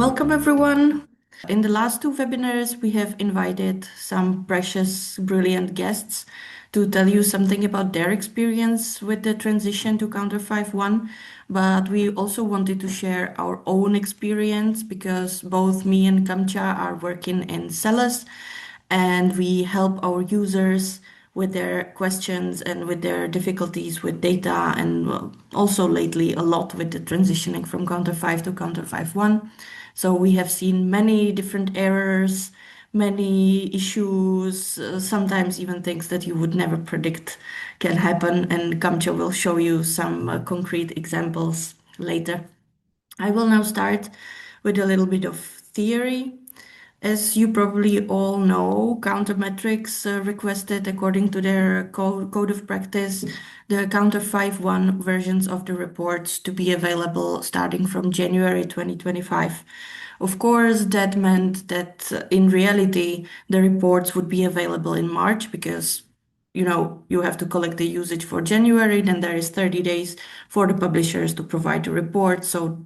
Welcome, everyone. In the last two webinars, we have invited some precious, brilliant guests to tell you something about their experience with the transition to Counter 5.1. But we also wanted to share our own experience because both me and Kamcha are working in CELUS and we help our users with their questions and with their difficulties with data, and also lately a lot with the transitioning from Counter 5 to Counter 5.1. So we have seen many different errors, many issues, sometimes even things that you would never predict can happen. And Kamcha will show you some concrete examples later. I will now start with a little bit of theory. As you probably all know, Countermetrics requested, according to their code of practice, the Counter 5.1 versions of the reports to be available starting from January 2025. Of course, that meant that in reality, the reports would be available in March because you have to collect the usage for January, then there is 30 days for the publishers to provide the report. So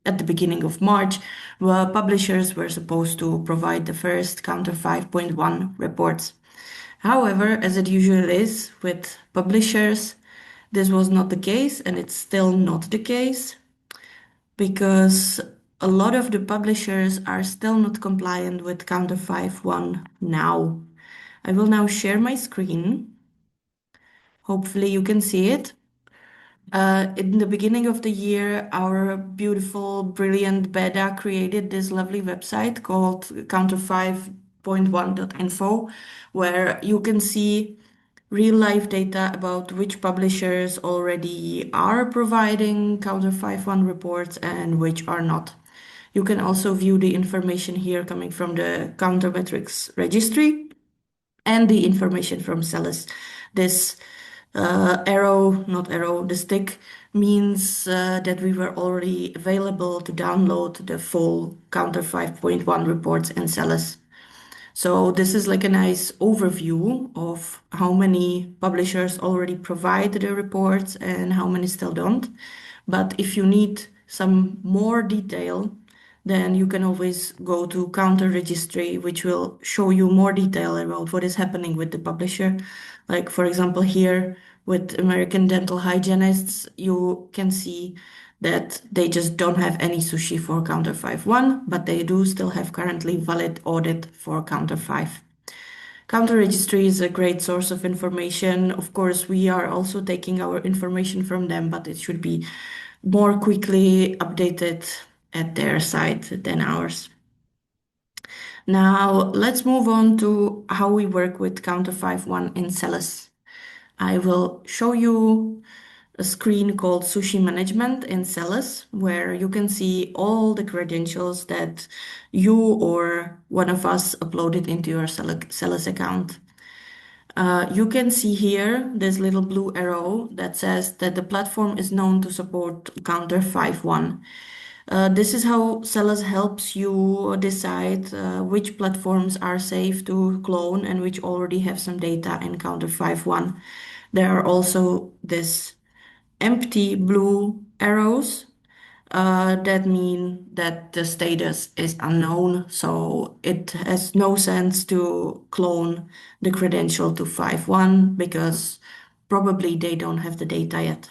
at the beginning of March, publishers were supposed to provide the first Counter 5.1 reports. However, as it usually is with publishers, this was not the case, and it's still not the case because a lot of the publishers are still not compliant with Counter 5.1 now. I will now share my screen. Hopefully you can see it. In the beginning of the year, our beautiful, brilliant beta created this lovely website called counter5.1.info, where you can see real life data about which publishers already are providing Counter 5.1 reports and which are not. You can also view the information here coming from the Countermetrics registry and the information from CELUS. This the stick means that we were already available to download the full Counter 5.1 reports in CELUS. So this is like a nice overview of how many publishers already provide the reports and how many still don't. But if you need some more detail, then you can always go to Counter Registry, which will show you more detail about what is happening with the publisher. Like, for example, here with American Dental Hygienists, you can see that they just don't have any sushi for Counter 5.1, but they do still have currently valid audit for Counter 5. Counter Registry is a great source of information. Of course, we are also taking our information from them, but it should be more quickly updated at their site than ours. Now, let's move on to how we work with Counter 5.1 in CELUS. I will show you a screen called Sushi Management in CELUS, where you can see all the credentials that you or one of us uploaded into your CELUS account. You can see here this little blue arrow that says that the platform is known to support Counter 5.1. This is how CELUS helps you decide which platforms are safe to clone and which already have some data in Counter 5.1. There are also this empty blue arrows that mean that the status is unknown, so it has no sense to clone the credential to 5.1 because probably they don't have the data yet.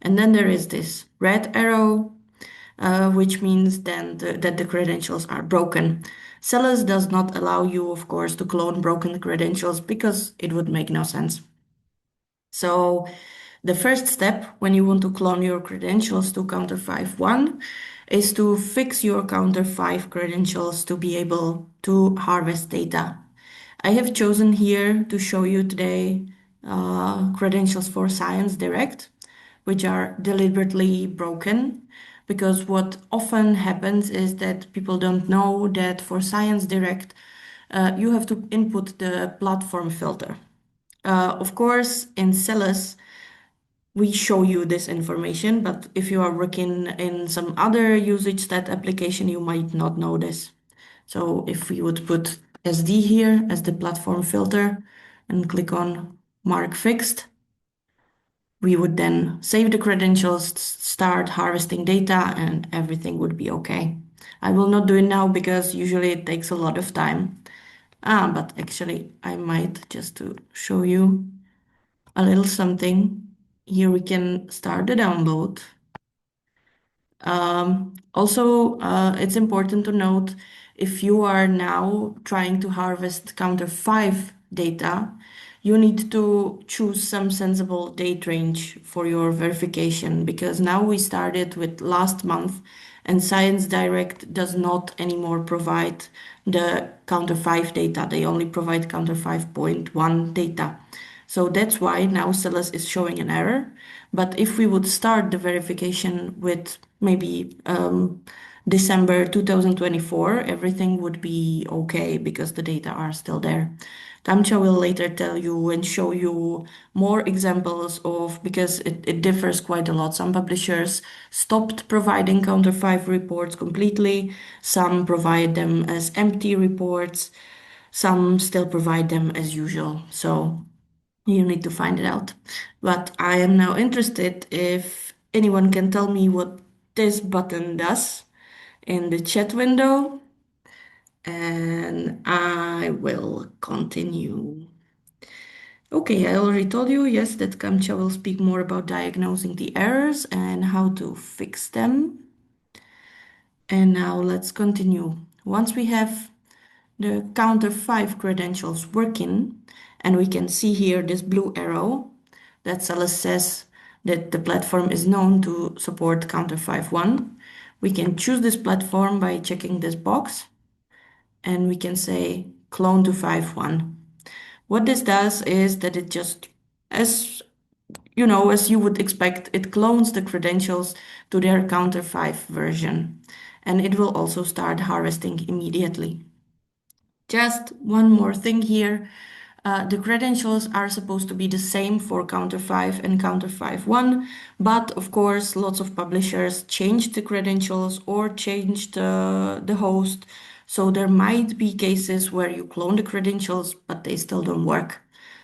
And then there is this red arrow, which means then that the credentials are broken. CELUS does not allow you, of course, to clone broken credentials because it would make no sense. So the first step when you want to clone your credentials to Counter 5.1 is to fix your Counter 5 credentials to be able to harvest data. I have chosen here to show you today credentials for Science Direct, which are deliberately broken, because what often happens is that people don't know that for Science Direct, you have to input the platform filter. Of course, in CELUS, we show you this information, but if you are working in some other usage stat application, you might not know this. So if we would put SD here as the platform filter and click on Mark Fixed, we would then save the credentials, start harvesting data, and everything would be okay. I will not do it now because usually it takes a lot of time. But actually I might just to show you a little something. Here we can start the download. Also, it's important to note if you are now trying to harvest counter 5 data, you need to choose some sensible date range for your verification because now we started with last month and Science Direct does not anymore provide the counter 5 data. They only provide counter 5.1 data. So that's why now CELUS is showing an error. But if we would start the verification with maybe December 2024, everything would be okay because the data are still there. Kamcha will later tell you and show you more examples of, because it differs quite a lot. Some publishers stopped providing counter 5 reports completely. Some provide them as empty reports. Some still provide them as usual. So you need to find it out. But I am now interested if anyone can tell me what this button does in the chat window, and I will continue. Okay, I already told you, yes, that Kamcha will speak more about diagnosing the errors and how to fix them. And now let's continue. Once we have the counter 5 credentials working, and we can see here this blue arrow that CELUS says that the platform is known to support counter 5.1. We can choose this platform by checking this box, and we can say clone to 5.1. What this does is that it just, as as you would expect, it clones the credentials to their counter 5 version, and it will also start harvesting immediately. Just one more thing here. The credentials are supposed to be the same for Counter 5 and Counter 5.1, but of course, lots of publishers changed the credentials or changed the host. So there might be cases where you clone the credentials, but they still don't work.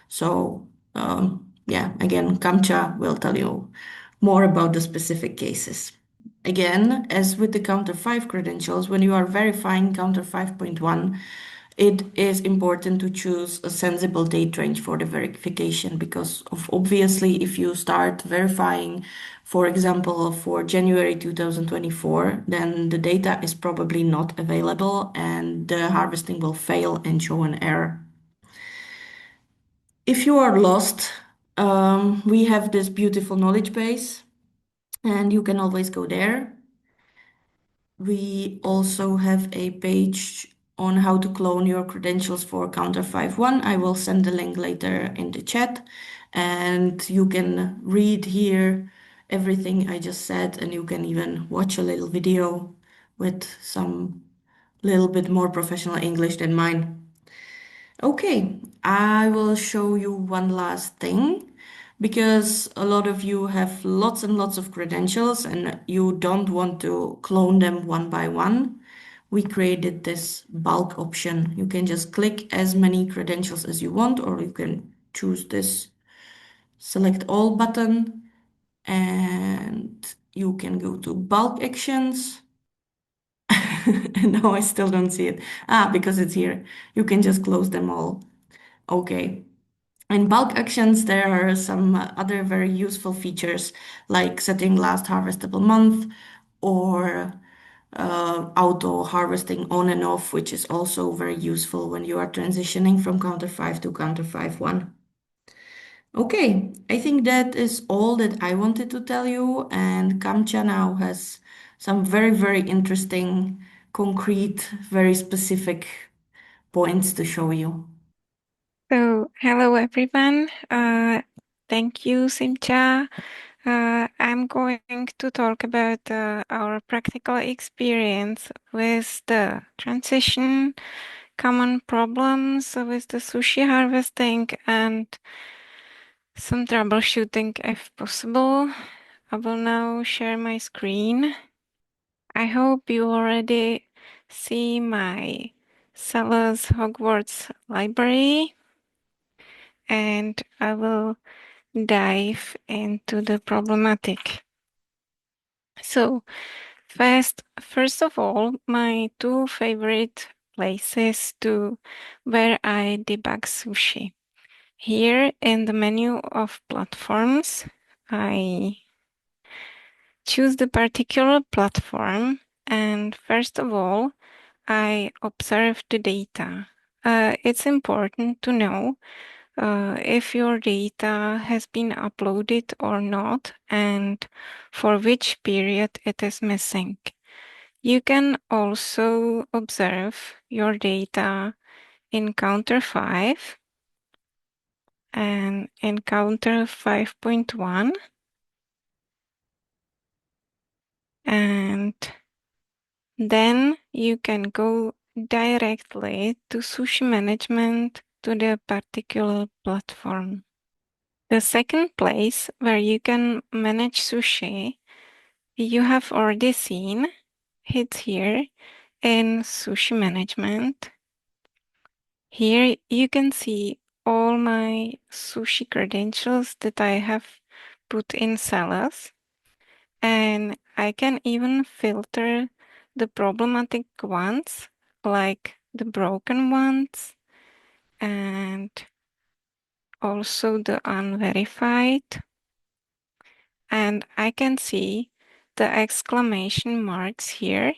So, yeah, again, Kamcha will tell you more about the specific cases. Again, as with the Counter 5 credentials, when you are verifying Counter 5.1, it is important to choose a sensible date range for the verification because of obviously if you start verifying, for example, for January 2024, then the data is probably not available and the harvesting will fail and show an error. If you are lost, we have this beautiful knowledge base and you can always go there. We also have a page on how to clone your credentials for Counter 5.1. I will send the link later in the chat, and you can read here everything I just said, and you can even watch a little video with some little bit more professional English than mine. Okay, I will show you one last thing because a lot of you have lots and lots of credentials and you don't want to clone them one by one. We created this bulk option. You can just click as many credentials as you want, or you can choose this select all button and you can go to bulk actions. And now I still don't see it. Because it's here. You can just close them all. Okay. In bulk actions, there are some other very useful features like setting last harvestable month or auto harvesting on and off, which is also very useful when you are transitioning from counter 5 to counter 5.1. Okay, I think that is all that I wanted to tell you, and Kamcha now has some very, very interesting, concrete, very specific points to show you. So, hello everyone. Thank you, Simcha. I'm going to talk about our practical experience with the transition, common problems with the sushi harvesting, and some troubleshooting if possible. I will now share my screen. I hope you already see my CELUS Hogwarts library, and I will dive into the problematic. So, First of all, my two favorite places to where I debug sushi. Here in the menu of platforms, I choose the particular platform, and first of all, I observe the data. It's important to know if your data has been uploaded or not and for which period it is missing. You can also observe your data in Counter 5 and in Counter 5.1, and then you can go directly to sushi management to the particular platform. The second place where you can manage sushi, you have already seen, it's here in sushi management. Here you can see all my sushi credentials that I have put in CELUS, and I can even filter the problematic ones, like the broken ones, and also the unverified. And I can see the exclamation marks here,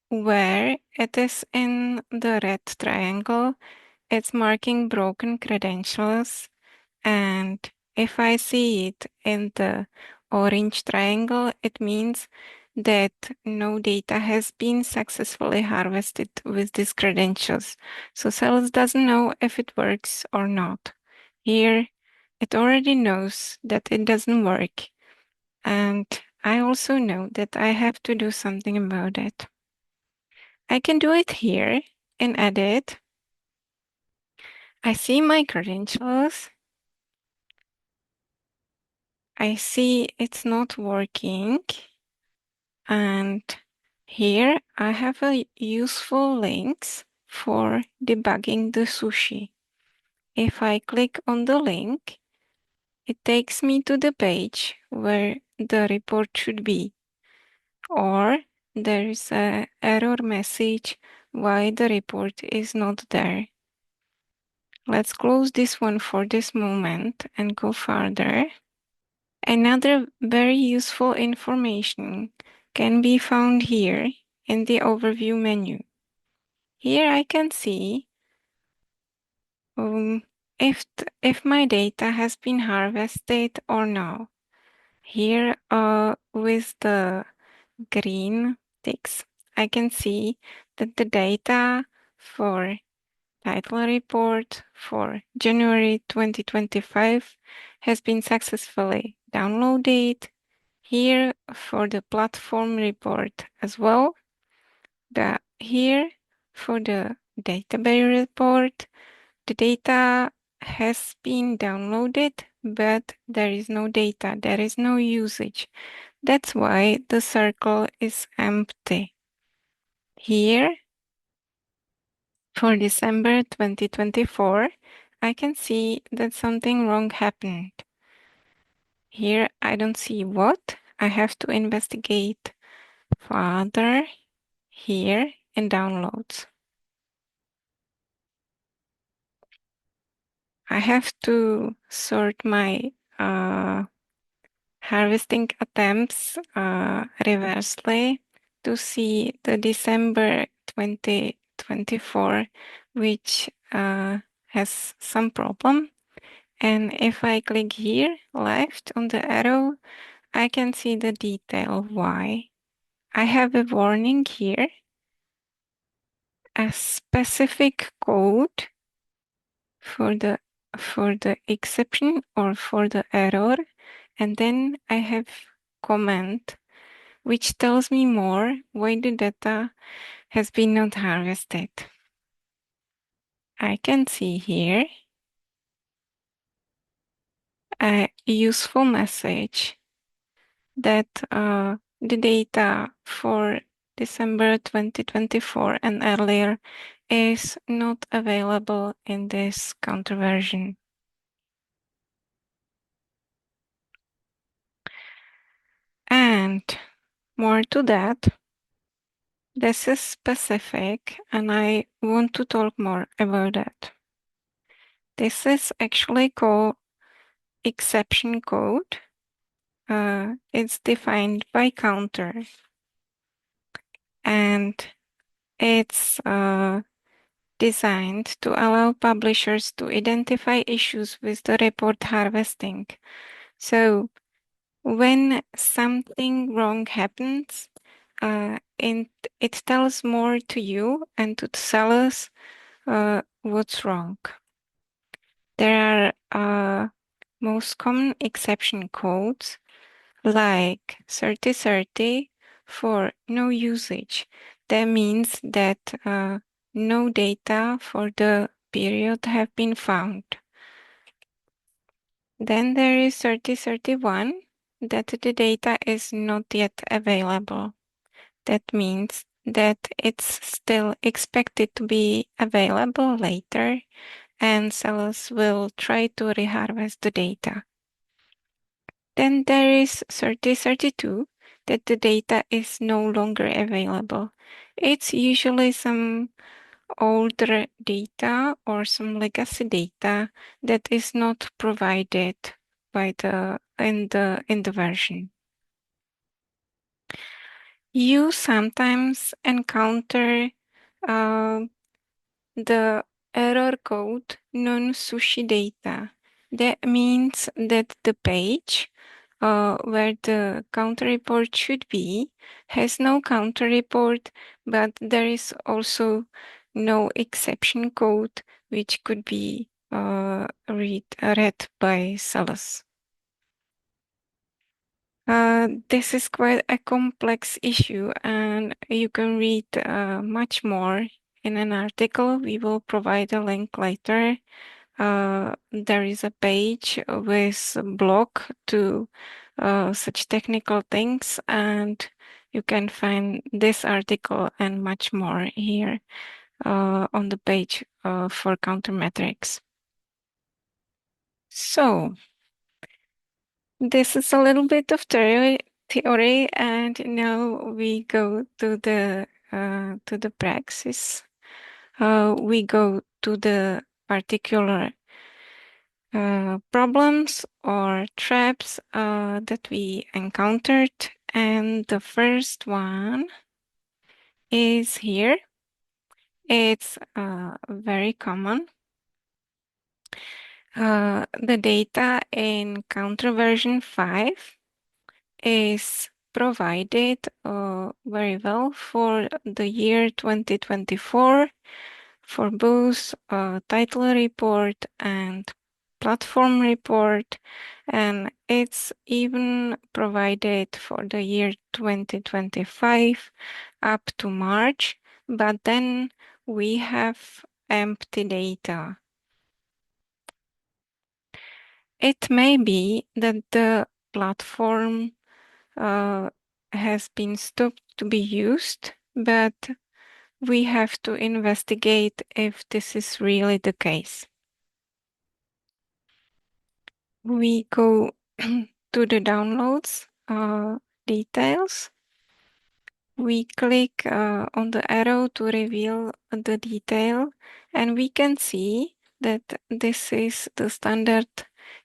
where it is in the red triangle. It's marking broken credentials, and if I see it in the orange triangle, it means that no data has been successfully harvested with these credentials. So CELUS doesn't know if it works or not. Here, it already knows that it doesn't work, and I also know that I have to do something about it. I can do it here in Edit. I see my credentials. I see it's not working. And here I have a useful links for debugging the sushi. If I click on the link, it takes me to the page where the report should be. Or there is an error message why the report is not there. Let's close this one for this moment and go further. Another very useful information can be found here in the overview menu. Here I can see if my data has been harvested or no. Here with the green ticks, I can see that the data for title report for January 2025 has been successfully downloaded. Here for the platform report as well. Here for the database report, the data has been downloaded, but there is no data, there is no usage. That's why the circle is empty. Here, for December 2024, I can see that something wrong happened. Here, I don't see what. I have to investigate further here in downloads. I have to sort my harvesting attempts reversely to see the December 2024, which has some problem. And if I click here left on the arrow, I can see the detail why. I have a warning here, a specific code for the exception or for the error, and then I have comment which tells me more why the data has been not harvested. I can see here a useful message that the data for December 2024 and earlier is not available in this counter version. And More to that, this is specific and I want to talk more about that. This is actually called exception code. It's defined by counter and it's designed to allow publishers to identify issues with the report harvesting. So when something wrong happens, and it tells more to you and to the sellers what's wrong. There are most common exception codes like 3030 for no usage. That means that no data for the period have been found. Then there is 3031 that the data is not yet available. That means that it's still expected to be available later and sellers will try to reharvest the data. Then there is 3032 that the data is no longer available. It's usually some older data or some legacy data that is not provided by in the version. You sometimes encounter the error code non-sushi data. That means that the page where the counter report should be has no counter report, but there is also no exception code which could be read by CELUS. This is quite a complex issue, and you can read much more in an article. We will provide a link later. There is a page with a blog to such technical things, and you can find this article and much more here on the page for countermetrics. So, this is a little bit of theory, and now we go to the praxis. We go to the particular problems or traps that we encountered, and the first one is here. It's very common. The data in counter version 5 is provided very well for the year 2024 for both title report and platform report, and it's even provided for the year 2025 up to March, but then we have empty data. It may be that the platform has been stopped to be used, but we have to investigate if this is really the case. We go to the downloads details. We click on the arrow to reveal the detail, and we can see that this is the standard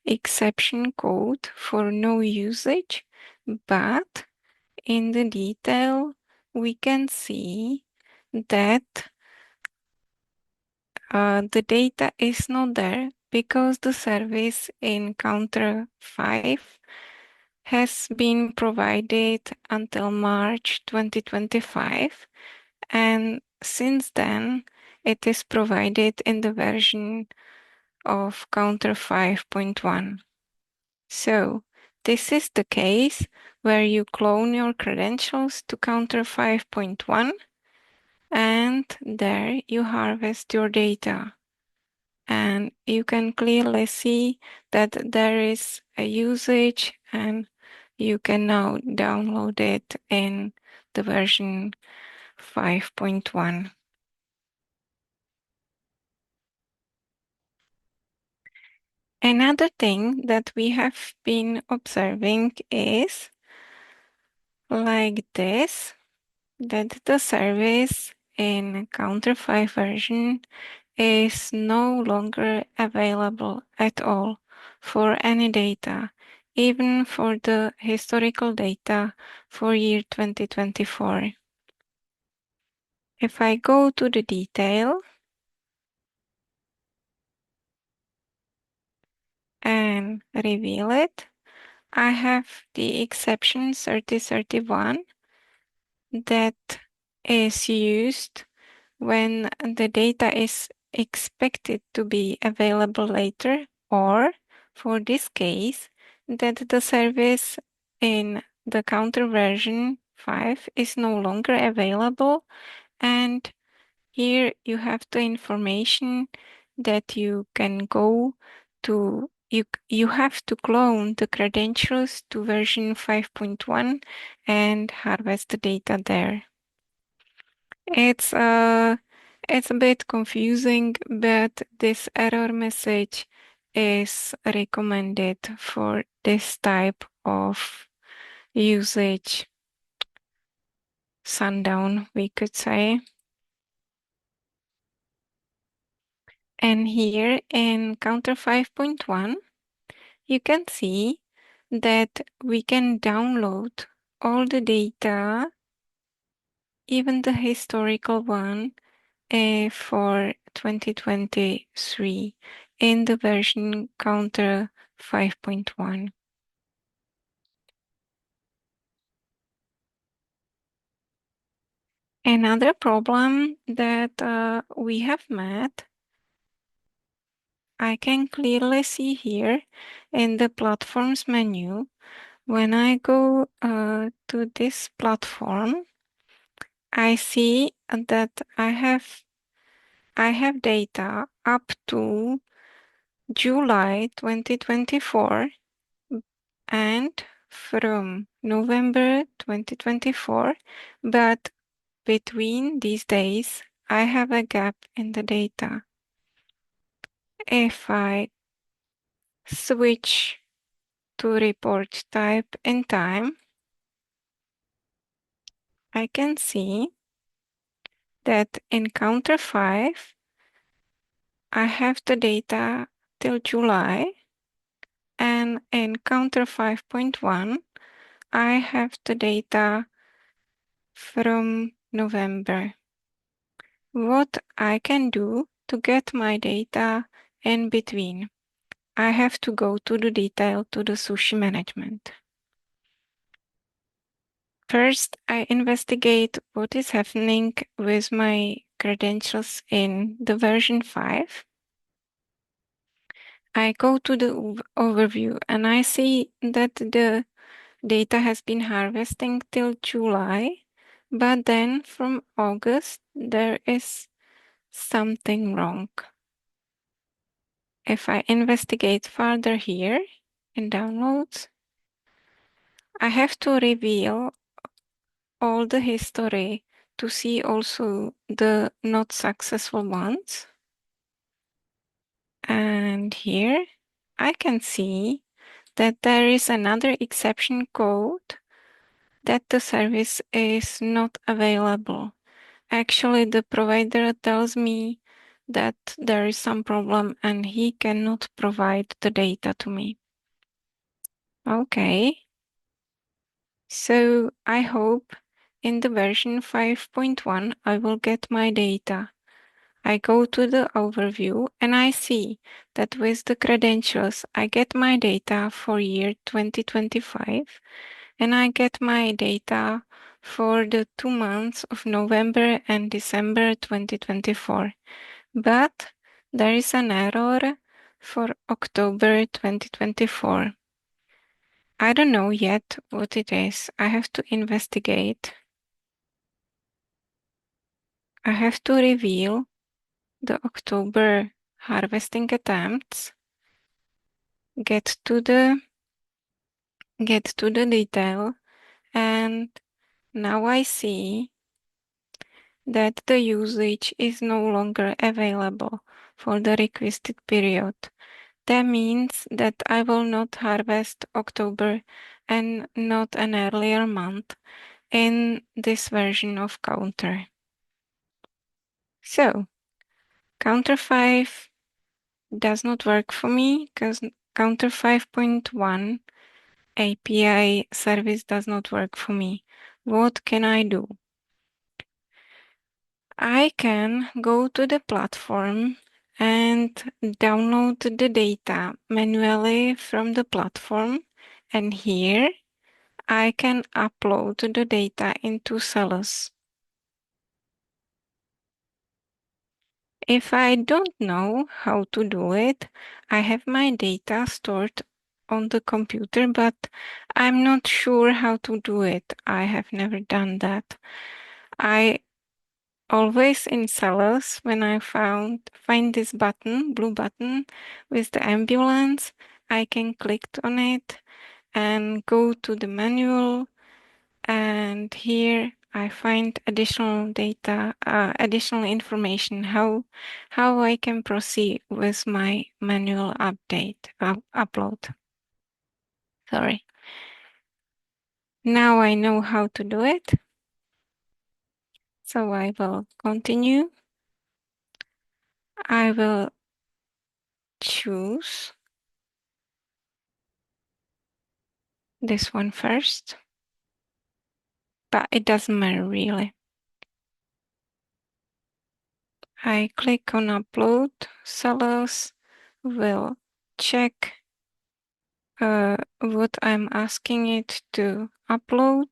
exception code for no usage, but in the detail, we can see that the data is not there because the service in counter 5 has been provided until March 2025, and since then it is provided in the version of counter 5.1. So this is the case where you clone your credentials to counter 5.1 and there you harvest your data. And you can clearly see that there is a usage and you can now download it in the version 5.1. Another thing that we have been observing is like this, that the service in Counter 5 version is no longer available at all for any data, even for the historical data for year 2024. If I go to the detail and reveal it, I have the exception 3031 that is used when the data is expected to be available later, or for this case, that the service in the counter version 5 is no longer available, and here you have the information that you can go to, you have to clone the credentials to version 5.1 and harvest the data there. It's a bit confusing, but this error message is recommended for this type of usage sundown, we could say. And here in Counter 5.1, you can see that we can download all the data, even the historical one, for 2023 in the version Counter 5.1. Another problem that we have met, I can clearly see here in the platforms menu. When I go to this platform, I see that I have data up to July 2024 and from November 2024, but between these days, I have a gap in the data. If I switch to report type and time, I can see that in Counter 5, I have the data till July, and in Counter 5.1, I have the data from November. What I can do to get my data in between? I have to go to the detail to the sushi management. First, I investigate what is happening with my credentials in the version 5. I go to the overview and I see that the data has been harvesting till July, but then from August there is something wrong. If I investigate further here in downloads, I have to reveal all the history to see also the not successful ones. And here I can see that there is another exception code that the service is not available. Actually, the provider tells me that there is some problem and he cannot provide the data to me. Okay, so I hope in the version 5.1 I will get my data. I go to the overview and I see that with the credentials I get my data for year 2025 and I get my data for the 2 months of November and December 2024. But there is an error for October 2024. I don't know yet what it is. I have to investigate. I have to reveal the October harvesting attempts, get to the detail, and now I see that the usage is no longer available for the requested period. That means that I will not harvest October and not an earlier month in this version of counter. So counter 5 does not work for me because counter 5.1 API service does not work for me. What can I do? I can go to the platform and download the data manually from the platform, and here I can upload the data into CELUS. If I don't know how to do it, I have my data stored on the computer, but I'm not sure how to do it. I have never done that. I always in CELUS, when I find this button, blue button with the ambulance, I can click on it and go to the manual, and here I find additional data, additional information, how I can proceed with my manual upload. Sorry. Now I know how to do it. So I will continue. I will choose this one first, but it doesn't matter really. I click on upload. CELUS will check what I'm asking it to upload.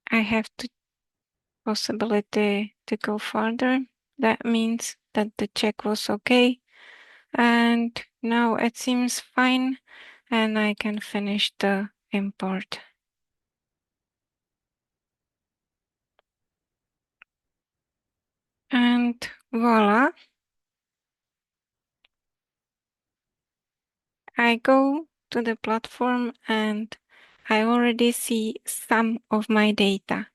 I have the possibility to go further. That means that the check was okay. And now it seems fine, and I can finish the import. And voila. I go to the platform and I already see some of my data.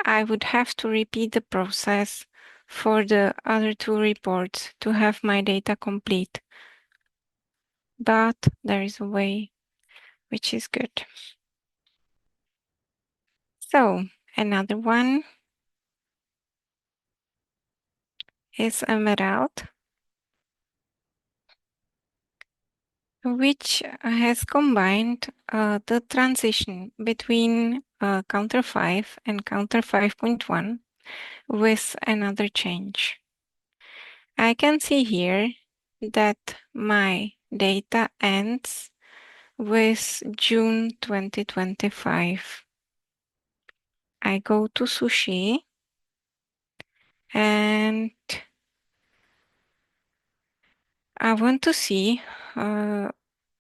I would have to repeat the process for the other two reports to have my data complete. But there is a way which is good. So another one is Emerald, which has combined the transition between counter 5 and counter 5.1 with another change. I can see here that my data ends with June 2025. I go to Sushi and I want to see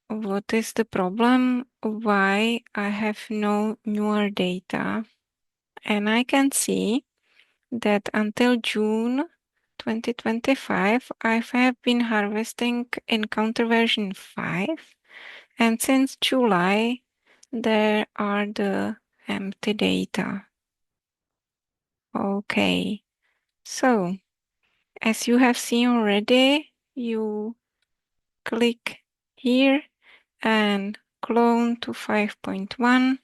what is the problem, why I have no newer data. And I can see that until June 2025, I have been harvesting in counter version 5. And since July, there are the empty data. Okay, so as you have seen already, you click here and clone to 5.1.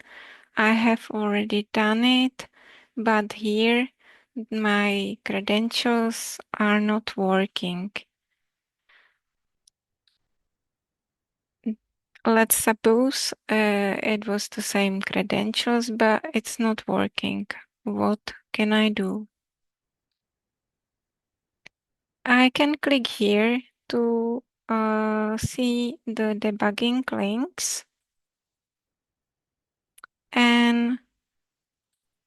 I have already done it, but here my credentials are not working. Let's suppose it was the same credentials, but it's not working. What can I do? I can click here to see the debugging links, and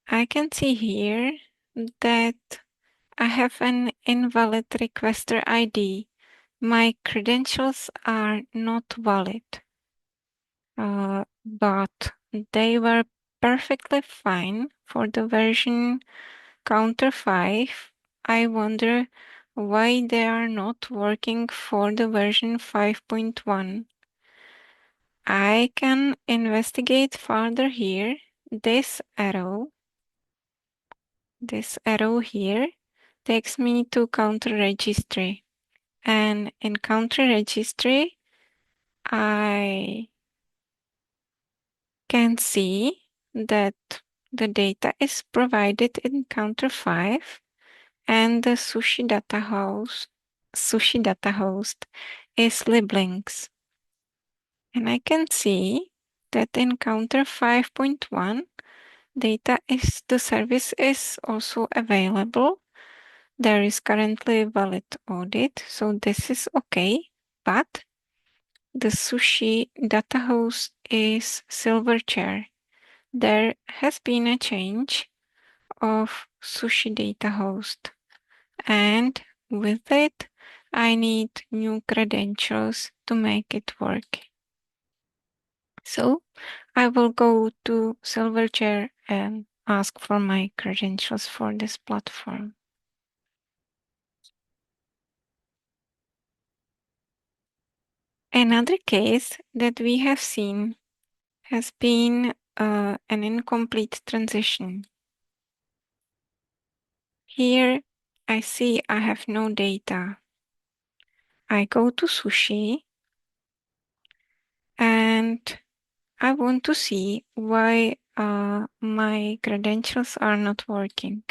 I can see here that I have an invalid requester ID. My credentials are not valid, but they were perfectly fine for the version counter 5. I wonder why they are not working for the version 5.1. I can investigate further here. This arrow here takes me to counter registry. And in country registry, I can see that the data is provided in counter 5 and the sushi data host is liblinks. And I can see that in counter 5.1 the service is also available. There is currently a valid audit, so this is okay, but the sushi data host is Silverchair. There has been a change of sushi data host, and with it, I need new credentials to make it work. So I will go to Silverchair and ask for my credentials for this platform. Another case that we have seen has been an incomplete transition. Here I see I have no data. I go to sushi and I want to see why my credentials are not working.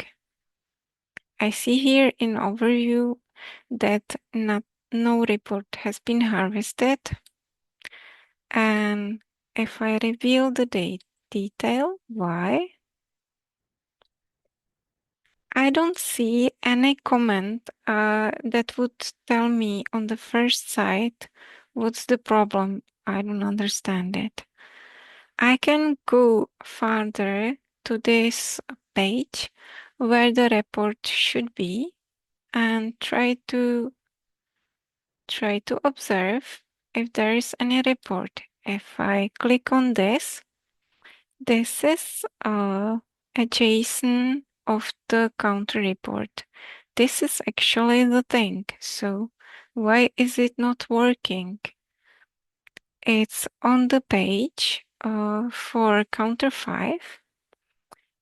I see here in overview that no report has been harvested, and if I reveal the detail why, I don't see any comment that would tell me on the first side what's the problem. I don't understand it. I can go further to this page where the report should be and try to observe if there is any report. If I click on this is a JSON of the country report. This is actually the thing. So why is it not working? It's on the page for counter 5.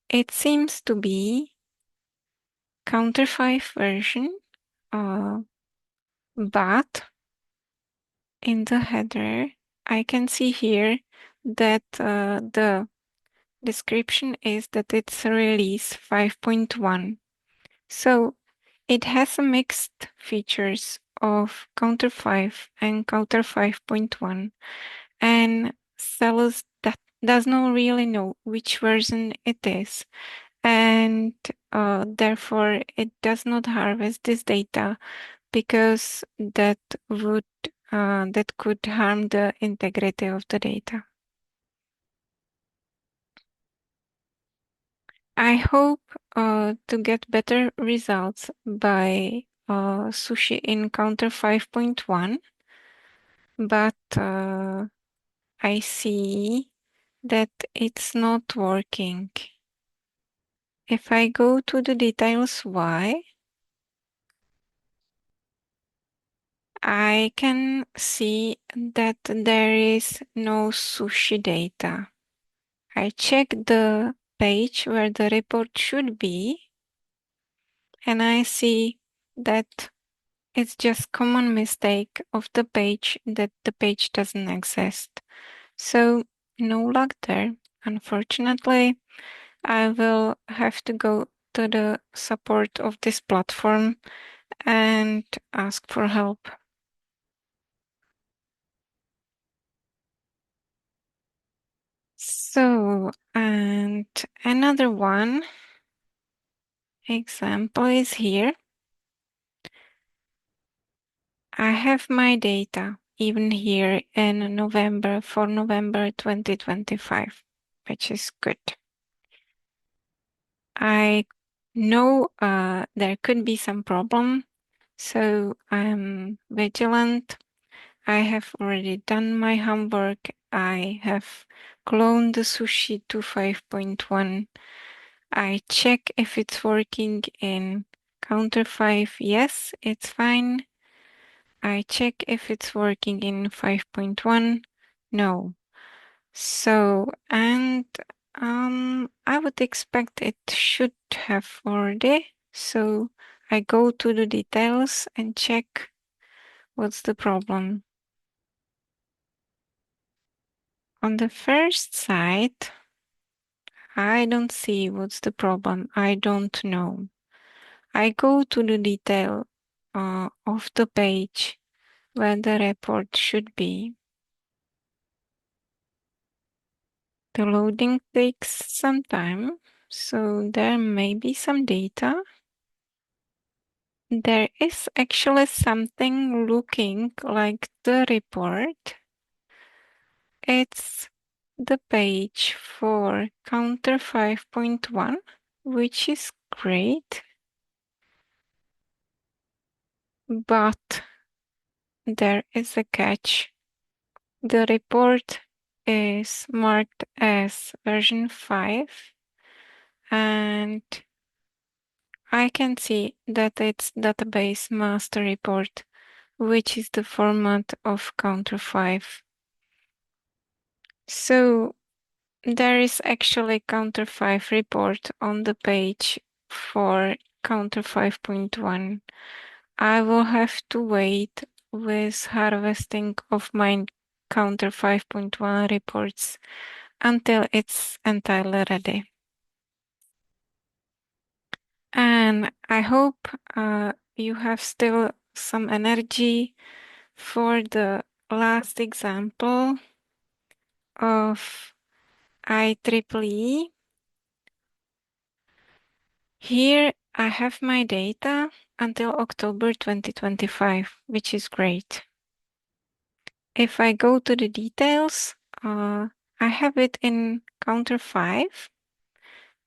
It seems to be counter 5 version, but in the header, I can see here that the description is that it's release 5.1. So it has a mixed features of counter 5 and counter 5.1, and CELUS does not really know which version it is, and therefore it does not harvest this data because that could harm the integrity of the data. I hope to get better results by sushi in counter 5.1, but I see that it's not working. If I go to the details why, I can see that there is no sushi data. I check the page where the report should be, and I see that it's just common mistake of the page that the page doesn't exist. So no luck there. Unfortunately, I will have to go to the support of this platform and ask for help. So, and another one example is here. I have my data even here in November for November 2025, which is good. I know there could be some problem, so I'm vigilant. I have already done my homework. I have cloned the sushi to 5.1. I check if it's working in counter 5. Yes, it's fine. I check if it's working in 5.1. No. So, and I would expect it should have already. So I go to the details and check What's the problem? On the first side, I don't see what's the problem. I don't know. I go to the detail of the page where the report should be. The loading takes some time, so there may be some data. There is actually something looking like the report. It's the page for counter 5.1, which is great, but there is a catch. The report is marked as version 5, and I can see that it's database master report, which is the format of counter 5. So there is actually counter 5 report on the page for counter 5.1. I will have to wait with harvesting of my counter 5.1 reports until it's entirely ready. And I hope you have still some energy for the last example of IEEE. Here I have my data until October 2025, which is great. If I go to the details, I have it in counter 5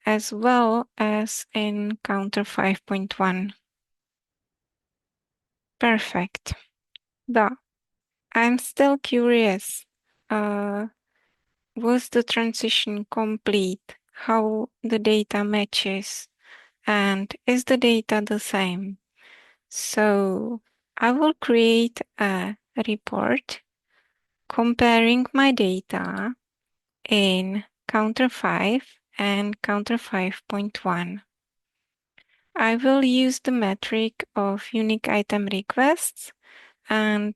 as well as in counter 5.1. Perfect. But I'm still curious. Was the transition complete? How the data matches? And is the data the same? So I will create a report comparing my data in counter 5 and counter 5.1. I will use the metric of unique item requests, and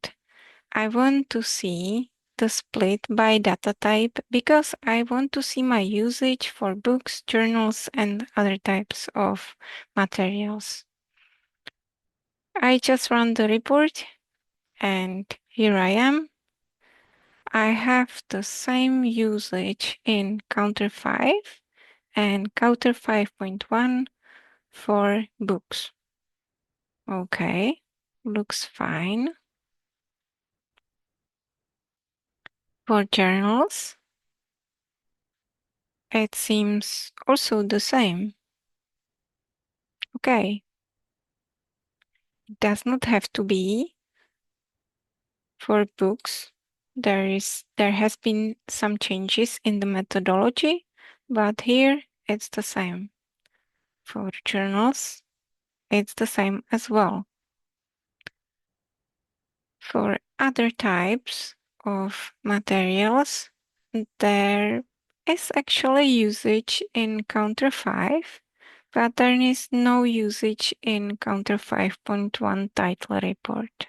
I want to see the split by data type because I want to see my usage for books, journals, and other types of materials. I just run the report, and here I am. I have the same usage in counter 5 and counter 5.1 for books. Okay, looks fine. For journals, it seems also the same. Okay, it does not have to be for books. There has been some changes in the methodology, but here it's the same. For journals, it's the same as well. For other types of materials, there is actually usage in counter 5, but there is no usage in counter 5.1 title report.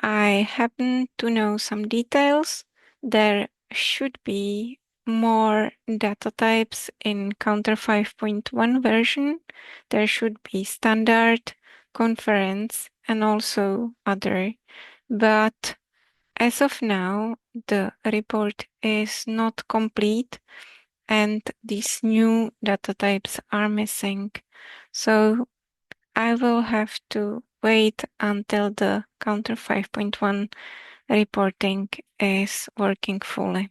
I happen to know some details. There should be more data types in counter 5.1 version. There should be standard, conference, and also other. But as of now, the report is not complete and these new data types are missing. So I will have to wait until the counter 5.1 reporting is working fully.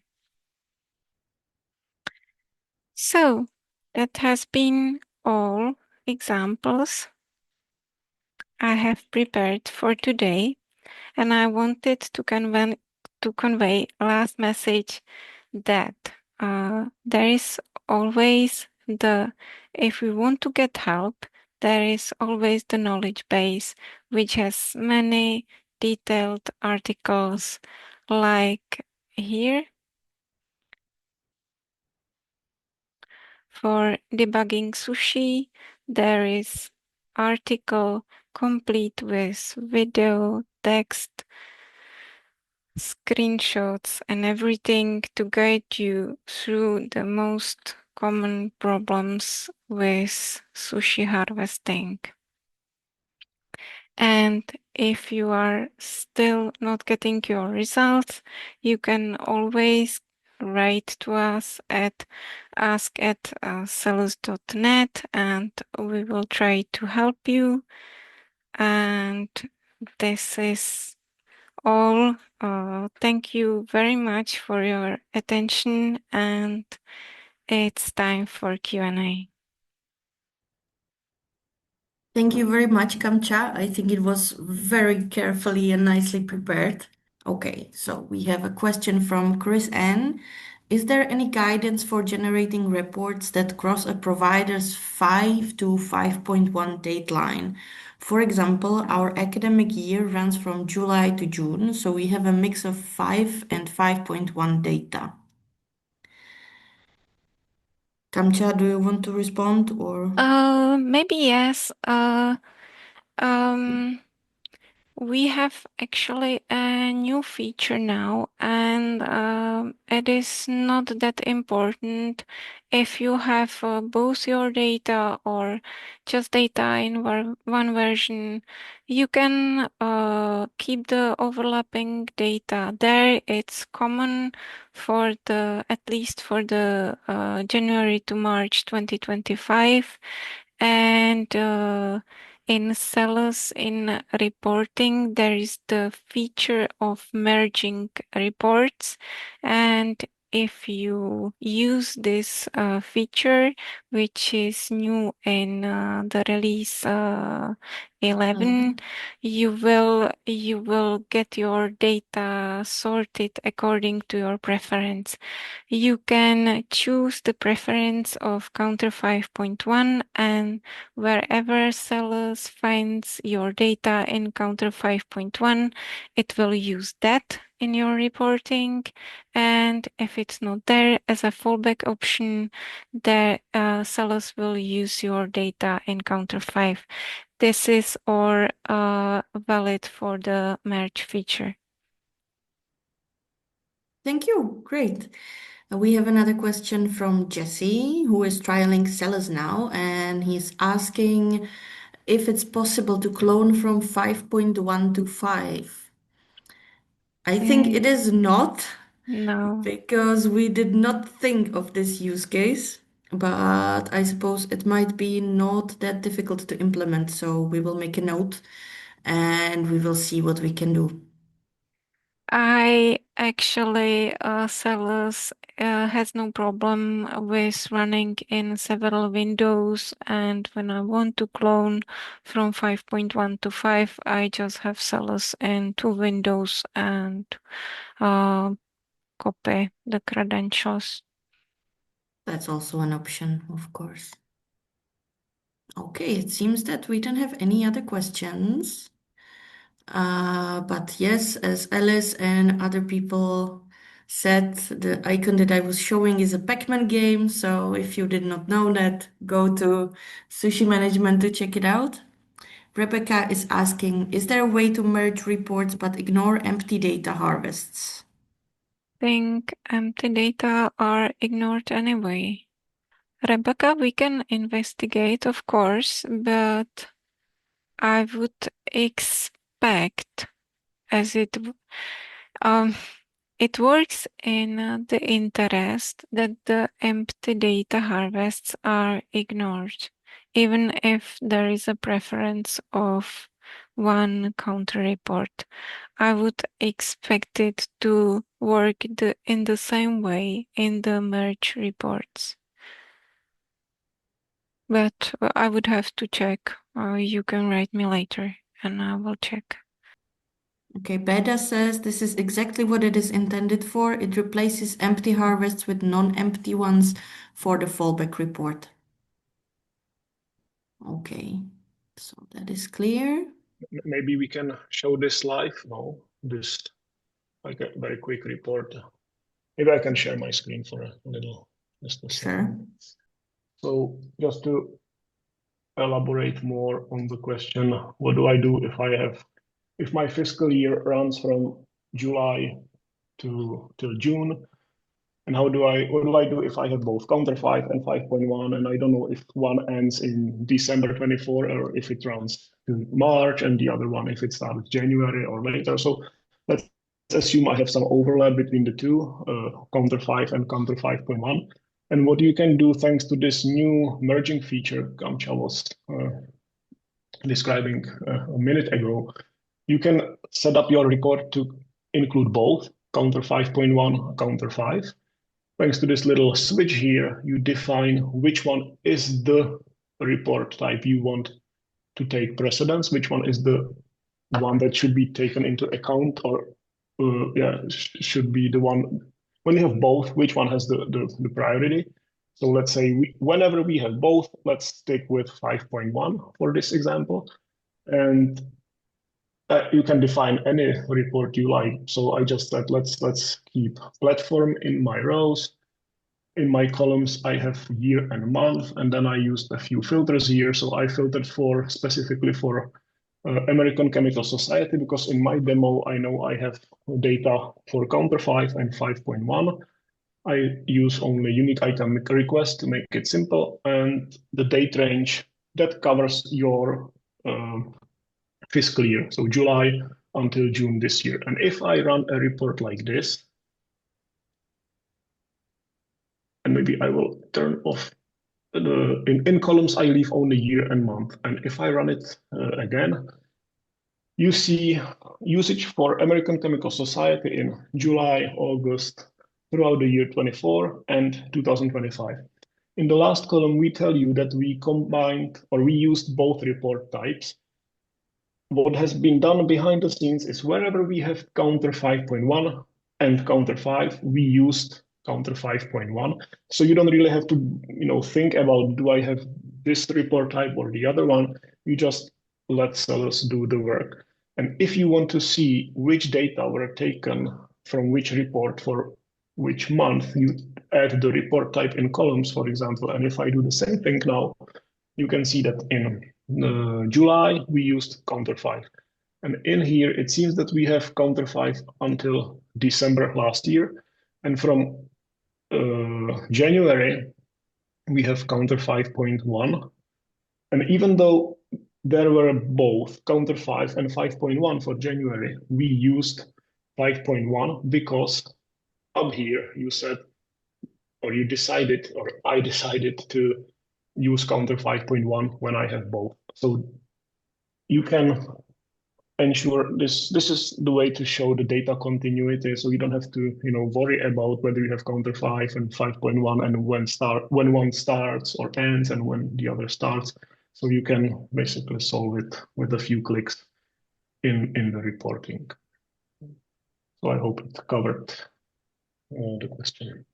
So that has been all examples I have prepared for today, and I wanted to convey a last message that there is always if we want to get help, there is always the knowledge base, which has many detailed articles like here. For debugging sushi, there is article complete with video, text, screenshots, and everything to guide you through the most common problems with sushi harvesting. And if you are still not getting your results, you can always write to us at ask@celus.net and we will try to help you. And this is all. Thank you very much for your attention, and it's time for Q&A. Thank you very much, Kamcha. I think it was very carefully and nicely prepared. Okay, so we have a question from Chris N. Is there any guidance for generating reports that cross a provider's 5 to 5.1 deadline? For example, our academic year runs from July to June, so we have a mix of 5 and 5.1 data. Kamcha, do you want to respond or? Maybe yes. Um, We have actually a new feature now, and it is not that important if you have both your data or just data in one version. You can keep the overlapping data there. It's common for at least for the January to March 2025. And in CELUS, in reporting, there is the feature of merging reports. And if you use this feature, which is new in the release 11, you will get your data sorted according to your preference. You can choose the preference of Counter 5.1, and wherever CELUS finds your data in Counter 5.1, it will use that in your reporting. And if it's not there as a fallback option, the CELUS will use your data in Counter 5. This is all valid for the merge feature. Thank you. Great. We have another question from Jesse, who is trialing CELUS now, and he's asking if it's possible to clone from 5.1 to 5. I think it is not No. because we did not think of this use case, but I suppose it might be not that difficult to implement. So we will make a note and we will see what we can do. I actually, CELUS has no problem with running in several windows, and when I want to clone from 5.1 to 5, I just have CELUS in two windows and copy the credentials. That's also an option, of course. Okay, it seems that we don't have any other questions. But yes, as Alice and other people said, the icon that I was showing is a Pac-Man game. So if you did not know that, go to Sushi Management to check it out. Rebecca is asking, is there a way to merge reports but ignore empty data harvests? Think empty data are ignored anyway. Rebecca, we can investigate, of course, but I would expect as it works in the interest that the empty data harvests are ignored, even if there is a preference of one counter report. I would expect it to work in the same way in the merge reports. But I would have to check. You can write me later and I will check. Okay, Beda says this is exactly what it is intended for. It replaces empty harvests with non-empty ones for the fallback report. Okay, so that is clear. Maybe we can show this live now, this like a very quick report. Maybe I can share my screen for a little, just a Sure. second. So just to elaborate more on the question, what do I do if my fiscal year runs from July till June? And what do I do if I have both counter 5 and 5.1, and I don't know if one ends in December 24 or if it runs to March, and the other one if it starts January or later. So let's assume I have some overlap between the two, counter 5 and counter 5.1. And what you can do thanks to this new merging feature Kamcha was describing a minute ago, you can set up your report to include both counter 5.1, counter 5. Thanks to this little switch here, you define which one is the report type you want to take precedence, which one is the one that should be taken into account, or should be the one when you have both, which one has the priority. So let's say whenever we have both, let's stick with 5.1 for this example. And you can define any report you like. So I just said, let's keep platform in my rows. In my columns, I have year and month, and then I used a few filters here. So I filtered specifically for American Chemical Society, because in my demo, I know I have data for counter 5 and 5.1. I use only unique item request to make it simple, and the date range that covers your fiscal year, so July until June this year. And if I run a report like this, and maybe I will turn off in columns, I leave only year and month. And if I run it again, you see usage for American Chemical Society in July, August, throughout the year 24 and 2025. In the last column, we tell you that we combined or we used both report types. What has been done behind the scenes is wherever we have counter 5.1 and counter 5, we used counter 5.1. So you don't really have to, think about, do I have this report type or the other one? You just let CELUS do the work. And if you want to see which data were taken from which report for which month, you add the report type in columns, for example. And if I do the same thing now, you can see that in July, we used counter 5. And in here, it seems that we have counter 5 until December last year. And from January, we have counter 5.1. And even though there were both counter 5 and 5.1 for January, we used 5.1 because up here you said, or you decided, or I decided to use counter 5.1 when I have both. So you can ensure this is the way to show the data continuity, so you don't have to worry about whether you have counter 5 and 5.1 and when one starts or ends and when the other starts. So you can basically solve it with a few clicks in the reporting. So I hope it covered the question.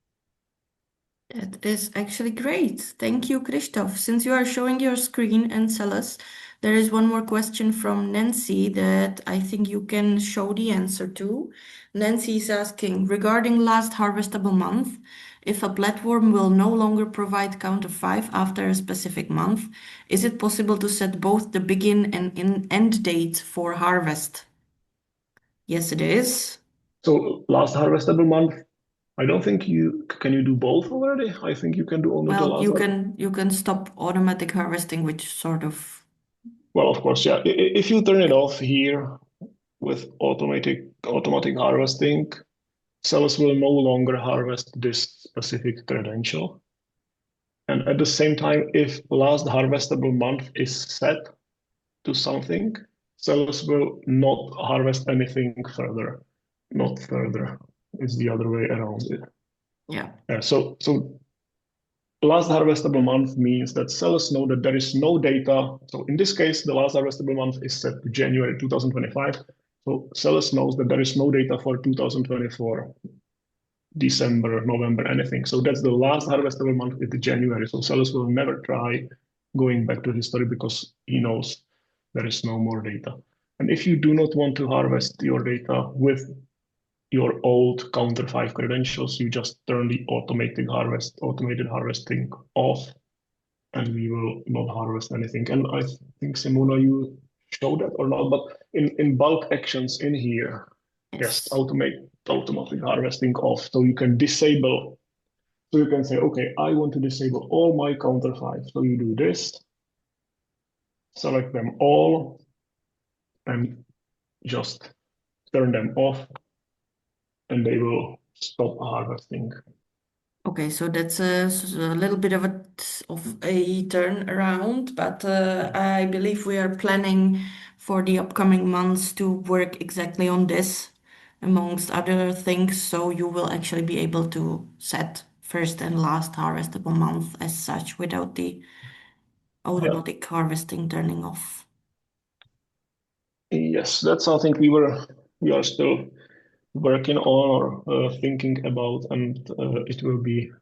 That is actually great. Thank you, Christoph. Since you are showing your screen and CELUS, there is one more question from Nancy that I think you can show the answer to. Nancy is asking, regarding last harvestable month, if a platform will no longer provide counter 5 after a specific month, is it possible to set both the begin and end date for harvest? Yes, it is. So last harvestable month, I don't think you do both already. I think you can do only the Well, last one. you can stop automatic harvesting, which sort of. Well, of course, yeah. If you turn it off here with automatic harvesting, CELUS will no longer harvest this specific credential. And at the same time, if last harvestable month is set to something, CELUS will not harvest anything further. Not further. It's the other way around it. Yeah. So last harvestable month means that CELUS know that there is no data. So in this case, the last harvestable month is set to January 2025. So CELUS knows that there is no data for 2024, December, November, anything. So that's the last harvestable month is January. So CELUS will never try going back to history because he knows there is no more data. And if you do not want to harvest your data with your old counter 5 credentials, you just turn the automated harvesting off. and we will not harvest anything. And I think, Simona, you showed that or not, but in bulk actions in here, yes, Yes. automate automatic harvesting off. So you can disable, so you can say, okay, I want to disable all my counter five. So you do this, select them all, and just turn them off, and they will stop harvesting. Okay, so that's a little bit of a turnaround, but I believe we are planning for the upcoming months to work exactly on this, amongst other things. So you will actually be able to set first and last harvestable month as such without the Yeah. automatic harvesting turning off. Yes, that's something we are still working on or thinking about, and it will be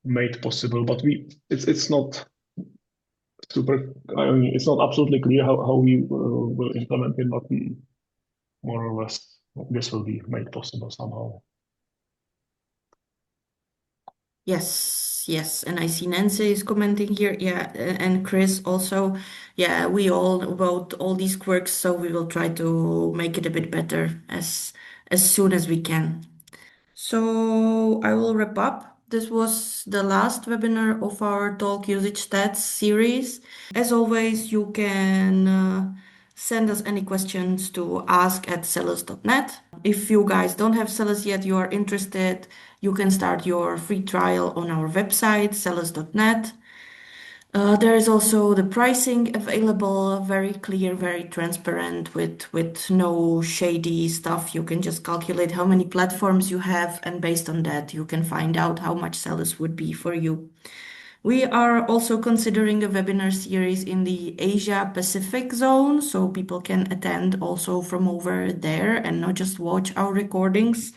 made possible. But it's not super. I mean, it's not absolutely clear how we will implement it, but more or less this will be made possible somehow. Yes, yes. And I see Nancy is commenting here. Yeah, and Chris also. Yeah, we all about all these quirks, so we will try to make it a bit better as soon as we can. So I will wrap up. This was the last webinar of our Talk Usage Stats series. As always, you can send us any questions to ask@celus.net. If you guys don't have CELUS yet, you are interested, you can start your free trial on our website, celus.net. There is also the pricing available, very clear, very transparent, with no shady stuff. You can just calculate how many platforms you have, and based on that, you can find out how much CELUS would be for you. We are also considering a webinar series in the Asia Pacific zone, so people can attend also from over there and not just watch our recordings.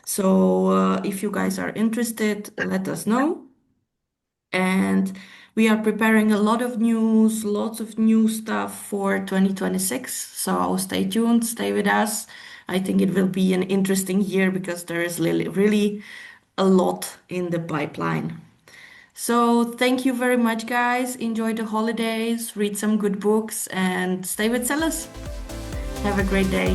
So if you guys are interested, let us know. And we are preparing a lot of news, lots of new stuff for 2026. So stay tuned, stay with us. I think it will be an interesting year because there is really a lot in the pipeline. So thank you very much, guys. Enjoy the holidays, read some good books, and stay with CELUS. Have a great day.